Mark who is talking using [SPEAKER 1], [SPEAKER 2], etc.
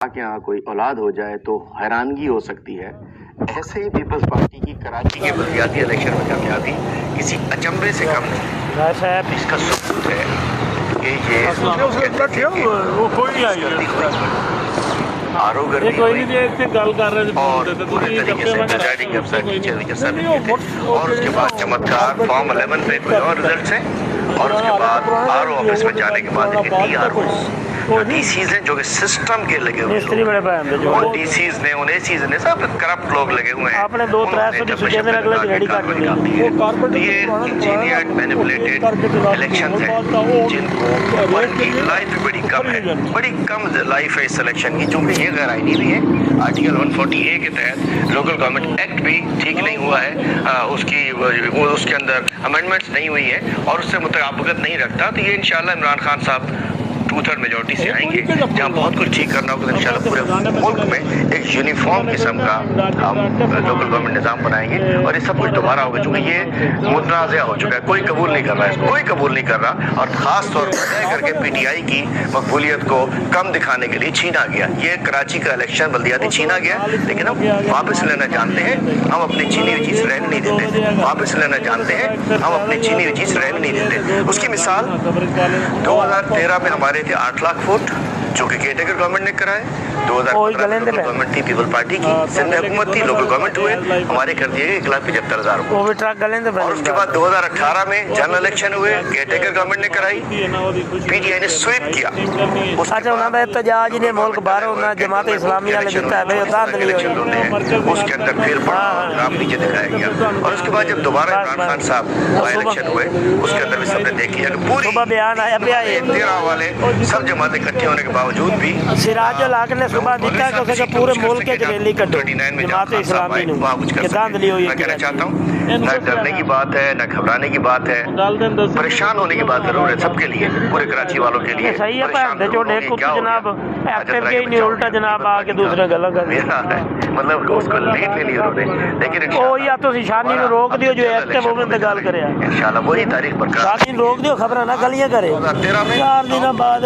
[SPEAKER 1] کے यहाँ कोई औलाद हो जाए तो हैरानगी हो सकती है। ऐसे ही पीपल्स पार्टी की कराची के बलदियाती इलेक्शन में कामयाबी किसी अचंभे से कम नहीं। इसका सबूत है कि ये
[SPEAKER 2] वो कोई नहीं आई
[SPEAKER 1] आरोगर
[SPEAKER 2] कोई नहीं इससे गल कर रहे थे
[SPEAKER 1] और पूरे तरीके से प्रिजाइडिंग अफसर टीचर भी जैसा भी थे। और उसके बाद चमत्कार फॉर्म 11 पे कोई और रिजल्ट है और उसके बाद आरओ ऑफिस में जाने के बाद डीसीज हैं जो कि सिस्टम के लगे हुए हैं और डीसीज ने उन एसीज ने सब करप्ट लोग लगे हुए हैं।
[SPEAKER 2] आपने 2-3
[SPEAKER 1] ये इंजीनियर्ड मैनिपुलेटेड इलेक्शन है जिनको उनकी लाइफ बड़ी कम है, बड़ी कम लाइफ है इस इलेक्शन की, चूंकि ये गैर आईनी भी है। आर्टिकल 140A के तहत लोकल गवर्नमेंट एक्ट भी ठीक नहीं हुआ है, उसके अंदर अमेंडमेंट्स नहीं हुई है और उससे मुताबिकत नहीं रखता। तो ये इंशाल्लाह इमरान खान साहब 2/3 मेजोरिटी से आएंगे जहाँ बहुत कुछ ठीक करना होगा। इंशाल्लाह पूरे मुल्क में एक यूनिफॉर्म किस्म का हम लोकल गवर्नमेंट निज़ाम बनाएंगे और ये सब कुछ दोबारा होगा, क्योंकि ये मुतनाज़ा हो चुका है, कोई कबूल नहीं कर रहा है, कोई कबूल नहीं कर रहा। और ख़ास तौर पर करके PTI की मकबूलियत को कम दिखाने के लिए छीना गया। ये कराची का इलेक्शन बल्दियाती छीना गया, लेकिन हम वापस लेना जानते हैं। हम अपनी छीनी हुई चीज़ रहने नहीं देते, वापस लेना जानते हैं। हम अपनी छीनी हुई चीज़ रहने नहीं देते। उसकी मिसाल 2013 में हमारे थे 8 लाख वोट जो कि केटेगर गवर्नमेंट ने कराए। 2015 में लोकल गवर्नमेंट थी पीपल पार्टी की, सिंध हुकूमत थी, लोकल गवर्नमेंट हुए, हमारे कर दिए 1,75,000। और उसके बाद 2018 में जनरल इलेक्शन हुए, केटेगर गवर्नमेंट ने कराई, PTI ने स्वीप किया।
[SPEAKER 2] अच्छा उन्होंने एहतजाज ने मुल्क बाहर होना जमात इस्लामी वाले दिता है
[SPEAKER 1] उसके अंदर फिर ग्राफ नीचे दिखाया गया। और उसके बाद जब दोबारा इमरान खान साहब इलेक्शन हुए उसके अंदर भी सबने देख लिया कि पूरी
[SPEAKER 2] बयान आया
[SPEAKER 1] 13 वाले सब जमातें इकट्ठी होने के बावजूद भी
[SPEAKER 2] सिराजुल हक ने सुबह दिखा कि उसके पूरे मुल्क के रैली कड्डो जमात इस्लामी ने कि धांधली हुई है।
[SPEAKER 1] कहना चाहता हूँ न डरने की बात है, न घबराने की बात है, परेशान होने की बात जरूर है सबके लिए, पूरे कराची वालों के लिए।
[SPEAKER 2] सही है जनाब एक्टिव के नहीं उल्टा जनाब आके दूसरे गलत कर
[SPEAKER 1] मतलब उसको लेट ले लिया उन्होंने, लेकिन
[SPEAKER 2] ओ या तो शानी में रोक दियो जो एक्टिव हो गए गल करे
[SPEAKER 1] इंशाल्लाह वही तारीख पर
[SPEAKER 2] शानी रोक दियो खबर ना गलियां करे
[SPEAKER 1] 2013 में
[SPEAKER 2] 4 दिन बाद